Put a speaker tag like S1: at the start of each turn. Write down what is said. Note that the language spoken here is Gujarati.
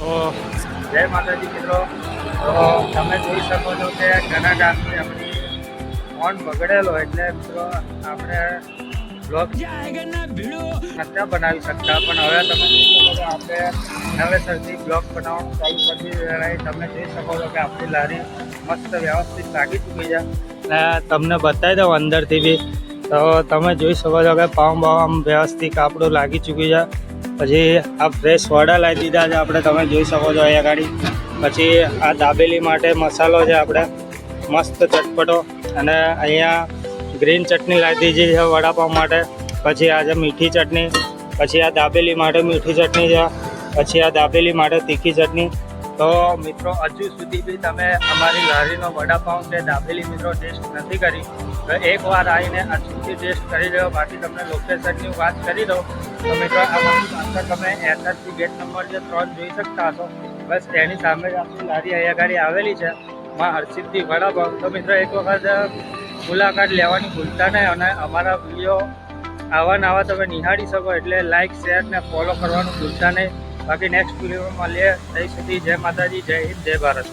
S1: તો જય માતાજી મિત્રો. તો તમે જોઈ શકો છો કે ઘણા ટાઈમથી આપણી ફોન બગડેલો, એટલે મિત્રો આપણે બ્લોગ નથી બનાવી શકતા, પણ હવે તમે જોઈ શકો છો આપણે નવેસરથી બ્લોગ બનાવવાનું ચાલુ કરી દીધું. તમે જોઈ શકો છો કે આપણી લારી મસ્ત વ્યવસ્થિત લાગી ચૂકી છે, અને તમને બતાવી દઉં અંદરથી બી. તો તમે જોઈ શકો છો કે પાઉં આમ વ્યવસ્થિત કાપડું લાગી ચૂક્યું છે. પછી આ ફ્રેશ વડા લાવી દીધા છે આપણે, તમે જોઈ શકો છો અહીંયા ગાડી. પછી આ દાબેલી માટે મસાલો છે આપણે મસ્ત ચટપટો, અને અહીંયા ગ્રીન ચટણી લાવી દીધી છે વડાપાઉં માટે. પછી આ છે મીઠી ચટણી, પછી આ દાબેલી માટે મીઠી ચટણી છે, પછી આ દાબેલી માટે તીખી ચટણી. તો મિત્રો હજુ સુધી બી તમે અમારી લારીનો વડાપાઉં કે દાબેલી મિત્રો ટેસ્ટ નથી કરી તો એકવાર આવીને હજુથી ટેસ્ટ કરી લો. બાકી તમને લોકેશનની વાત કરી દો તો મિત્રો આમાંથી પાછળ તમે એસઆરસી ગેટ નંબર જે 3 જોઈ શકતા હશો, બસ એની સામે જ આપણી લારી અહીંયા ગાડી આવેલી છે, માં હરસિદ્ધિ વડાપાઉં. તો મિત્રો એક વખત મુલાકાત લેવાની ભૂલતા નહીં, અને અમારા વિડીયો આવા તમે નિહાળી શકો એટલે લાઇક શેર ને ફોલો કરવાનું ભૂલતા નહીં. બાકી નેક્સ્ટ વિડીયોમાં મળીએ. ત્યાં સુધી જય માતાજી, જય હિન્દ, જય ભારત.